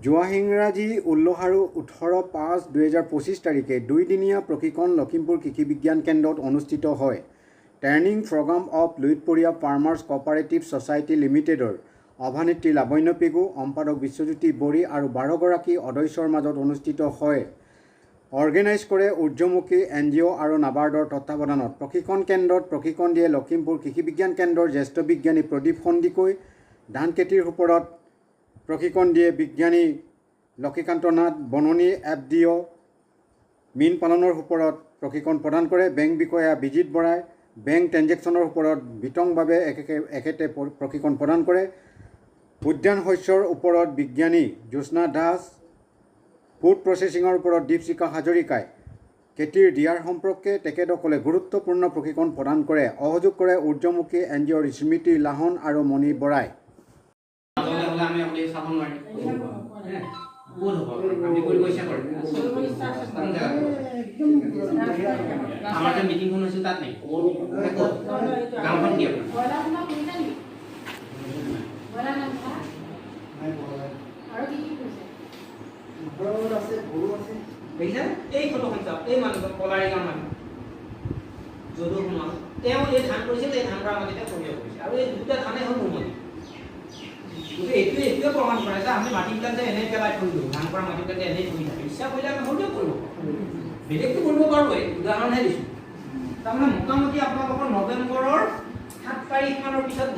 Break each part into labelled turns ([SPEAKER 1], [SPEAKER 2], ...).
[SPEAKER 1] যোৱা ইংৰাজী 16 আৰু 18/5/2025 তাৰিখে 2 দিনীয়া প্ৰশিক্ষণ লখিমপুৰ কৃষি বিজ্ঞান কেন্দ্ৰত অনুষ্ঠিত হয়। Training program of Luitporia farmers cooperative society লিমিটেডৰ সভানেত্ৰী লাৱণ্য পেগু, সম্পাদক বিশ্বজ্যোতি বড়ি আৰু 12গৰাকী সদস্যৰ মাজত অনুষ্ঠিত হয়। অৰ্গেনাইজ কৰে ঊৰ্ধ্বমুখী NGO আৰু নাবাৰ্ডৰ তত্বাৱধানত। প্ৰশিক্ষণ কেন্দ্ৰত প্ৰশিক্ষণ দিয়ে লখিমপুৰ কৃষি বিজ্ঞান কেন্দ্ৰৰ জ্যেষ্ঠ বিজ্ঞানী প্ৰদীপ সন্দিকৈ। ধান খেতিৰ ওপৰত প্ৰশিক্ষণ দিয়ে বিজ্ঞানী লক্ষীকান্ত নাথ। বননী FDO মীন পালনৰ ওপৰত প্ৰশিক্ষণ প্ৰদান কৰে বেংক বিষয়া বিজিত বৰাই। বেংক ট্ৰেঞ্জেকশ্যনৰ ওপৰত বিতংভাৱে এখেতে প্ৰশিক্ষণ প্ৰদান কৰে। উদ্যান শস্যৰ ওপৰত বিজ্ঞানী জ্যোৎস্না দাস। ফুড প্ৰচেছিঙৰ ওপৰত দীপশিখা হাজৰিকাই। খেতিৰ দিয়াৰ সম্পৰ্কে তেখেতসকলে গুৰুত্বপূৰ্ণ প্ৰশিক্ষণ প্ৰদান কৰে। সহযোগ কৰে ঊৰ্ধ্বমুখী NGOৰ স্মৃতি লাহন আৰু মণি বৰাই।
[SPEAKER 2] এই ফটো এই মানুহ কলাৰী গাঁও মানুহ যদু সোণোৱাল তেওঁ এই ধান কৰিছিল। এই ধান কৰা মাটিতে সৰিয়হ কৰিছে আৰু এই দুটা ধানেই হ'ল নুমনি। এইটোৱে প্ৰমাণ কৰে যে আমি মাটিবিলাক যে এনেই পেলাই থৈ দিওঁ, ধান কৰা মাটিবিলাক যে এনেই থৈ থাকে। ইচ্ছা কৰিলে আমি সৰিয়হ কৰিব পাৰোঁ, বেলেগটো কৰিব পাৰোঁৱেই। উদাহৰণহে দিছোঁ। তাৰমানে মোটামুটি আপোনালোকৰ নৱেম্বৰৰ 7 তাৰিখমানৰ পিছত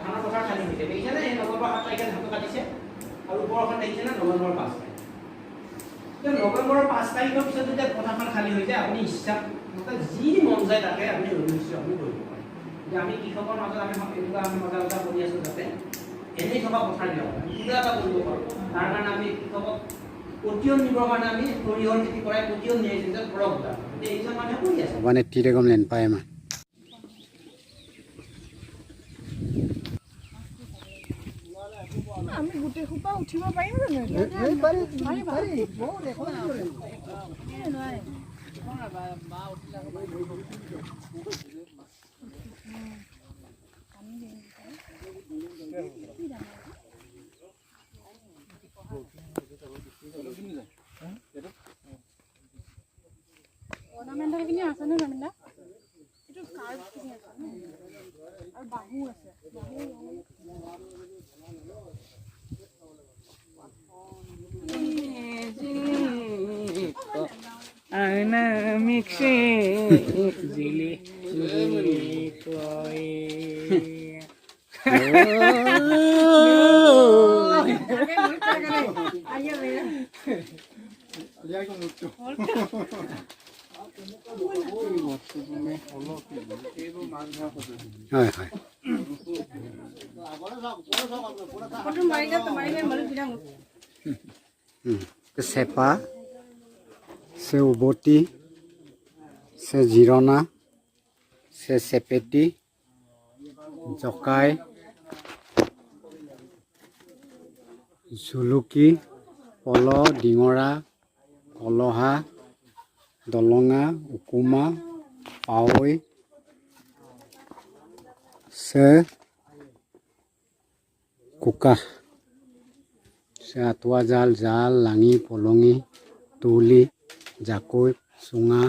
[SPEAKER 2] ধানৰ পথাৰ খালী হৈছে। দেখিছেনে? এই নৱেম্বৰ 7 তাৰিখে ধানটো কাটিছে আৰু ওপৰখন দেখিছেনে? নৱেম্বৰ 5 তাৰিখ। নৱেম্বৰৰ 5 তাৰিখৰ পিছত যেতিয়া পথাৰখন খালী হৈ যায়, আপুনি ইচ্ছা যি মন যায় তাকে আপুনি নিশ্চয় আপুনি কৰিব পাৰে। যে আমি কৃষকৰ মাজত আমি এনেকুৱা আমি সজাগতা কৰি আছোঁ যাতে এনেই থকা পথাৰবিলাক আমি কিবা এটা কৰিব পাৰোঁ। তাৰ কাৰণে আমি কৃষকক পতিয়ন দিবৰ কাৰণে আমি সৰিয়হৰ খেতি কৰাই পতিয়ন নিয়াইছোঁ যে ধৰক এতিয়া এইজন মানুহে কৰি আছে।
[SPEAKER 1] সভানেত্ৰীৰে গমলেন পায় আমাৰ
[SPEAKER 3] আমি গোটেই সোপা উঠিব পাৰিম অৰ্ণামেণ্টেল খিনি আছে নে জামিলা? এইটো কাৰ্ভ খিনি আছে আৰু বাহু আছে।
[SPEAKER 2] Ana mixi zili toy.
[SPEAKER 1] হয় হয়। চেপা, সে উভতি, সে জিৰণা, সে চেপেটি, জকাই, জুলুকি, পল, ডিঙৰা, কলহা, দলঙা, উকুমা, পাৱৈ, সে কোকা, সে আঁঠুৱা জাল, জাল, লাঙি, পলঙি, তুলি, জাকৈ, চুঙা।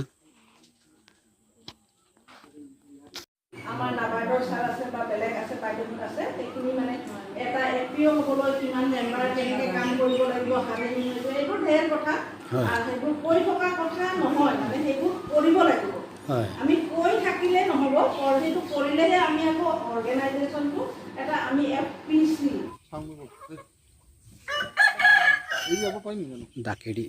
[SPEAKER 4] আমাৰ নাবাৰ্ডৰ ছাৰ আছে বা বেলেগ আছে বাইদেউ আছে, সেইখিনি মানে এটা এপিঅ' হ'বলৈ কিমান মেম্বাৰ কেনেকৈ কাম কৰিব লাগিব, এইবোৰ ঢেৰ কথা। আৰু সেইবোৰ কৈ থকা কথা নহয়, মানে সেইবোৰ কৰিব লাগিব। আমি কৈ থাকিলে নহ'ব, সেইটো কৰিলেহে আমি আকৌ অৰ্গেনাইজেশ্যনটো এটা আমি FPC
[SPEAKER 1] ডাকেৰি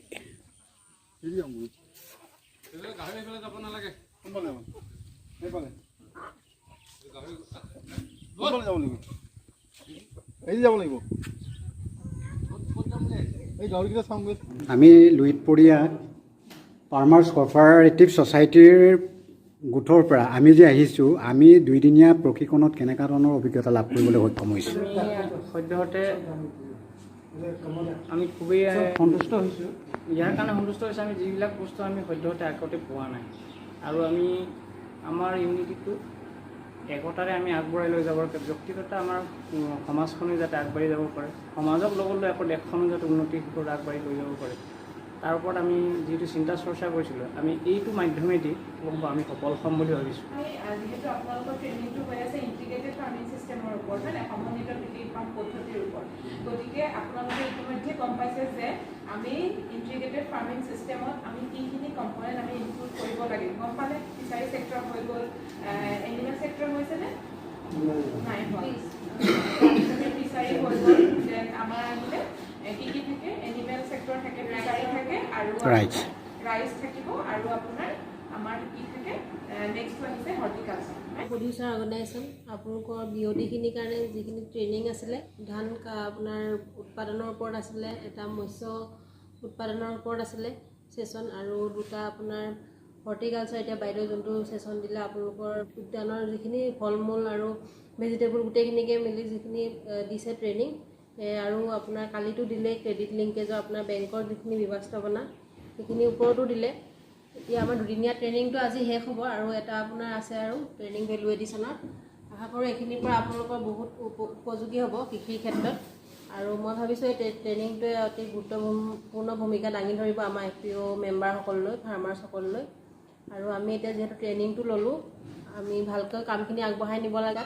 [SPEAKER 1] আমি লুইতপৰীয়া ফাৰ্মাৰ্ছ কোঅপাৰেটিভ ছ'চাইটিৰ গোটৰ পৰা আমি যে আহিছোঁ, আমি 2 দিনীয়া প্ৰশিক্ষণত কেনেকুৱা ধৰণৰ অভিজ্ঞতা লাভ কৰিবলৈ সক্ষম হৈছোঁ?
[SPEAKER 2] সদ্যহতে আমি খুবেই সন্তুষ্ট হৈছোঁ। ইয়াৰ কাৰণে সন্তুষ্ট হৈছে আমি যিবিলাক বস্তু আমি সদ্যহতে আগতে পোৱা নাই, আৰু আমি আমাৰ ইউনিটিটো
[SPEAKER 5] একতাৰে আমি আগবঢ়াই লৈ যাব লাগে। ব্যক্তিগত আমাৰ সমাজখনো যাতে আগবাঢ়ি যাব পাৰে, সমাজক লগত লৈ আকৌ দেশখনো যাতে উন্নতি শিখৰত আগবাঢ়ি লৈ যাব পাৰে, তাৰ ওপৰত আমি যিটো চিন্তা চৰ্চা কৰিছিলোঁ, আমি এইটো মাধ্যমেদি আমি সফল হ'ম বুলি ভাবিছোঁ।
[SPEAKER 6] আমি যিহেতু আপোনালোকৰ ট্ৰেইনিংটো হৈ আছে ইণ্টিগ্ৰেটেড ফাৰ্মিং চিষ্টেমৰ ওপৰত, হয় নাই, সমন্বিত কৃষি পদ্ধতিৰ ওপৰত, গতিকে আপোনালোকে ইতিমধ্যে গম পাইছে যে আমি ইণ্টিগ্ৰেটেড ফাৰ্মিং চিষ্টেমত আমি কিখিনি কম্পনেণ্ট আমি ইনক্লুড কৰিব লাগে। গম পালে ফিচাৰী ছেক্টৰ হৈ গ'ল, এনিমেল ছেক্টৰ হৈছেনে? নাই হোৱা। ফিচাৰী হৈ গ'ল, দেন আমাৰ আহিলে কি কি থাকে, এনিমেল ছেক্টৰ থাকে, ফিচাৰী থাকে, আৰু ৰাইচ থাকিব, আৰু আপোনাৰ আমাৰ কি থাকে, নেক্সট আহিছে হৰ্টিকালচাৰ।
[SPEAKER 7] প্ৰডিউচাৰ অৰ্গেনাইজেশ্যন আপোনালোকৰ বিঅ'ডিখিনিৰ কাৰণে যিখিনি ট্ৰেইনিং আছিলে, ধান আপোনাৰ উৎপাদনৰ ওপৰত আছিলে, এটা মৎস্য উৎপাদনৰ ওপৰত আছিলে ছেশ্যন, আৰু দুটা আপোনাৰ হৰ্টিকালচাৰ, এতিয়া বাইদেউ যোনটো ছেশ্যন দিলে আপোনালোকৰ উদ্যানৰ যিখিনি ফল মূল আৰু ভেজিটেবল গোটেইখিনিকে মিলি যিখিনি দিছে ট্ৰেইনিং, আৰু আপোনাৰ কালিতো দিলে ক্ৰেডিট লিংকেজৰ আপোনাৰ বেংকৰ যিখিনি ব্যৱস্থাপনা সেইখিনিৰ ওপৰতো দিলে। এতিয়া আমাৰ দুদিনীয়া ট্ৰেইনিংটো আজি শেষ হ'ব, আৰু এটা আপোনাৰ আছে আৰু ট্ৰেইনিং ভেলু এডিশ্যনৰ। আশা কৰোঁ এইখিনিৰ পৰা আপোনালোকৰ বহুত উপযোগী হ'ব কৃষিৰ ক্ষেত্ৰত, আৰু মই ভাবিছোঁ এই ট্ৰেইনিংটোৱে অতি গুৰুত্বপূৰ্ণ ভূমিকা দাঙি ধৰিব আমাৰ FPO মেম্বাৰসকললৈ, ফাৰ্মাৰ্ছসকললৈ। আৰু আমি এতিয়া যিহেতু ট্ৰেইনিংটো ল'লোঁ, আমি ভালকৈ কামখিনি আগবঢ়াই নিব লাগে।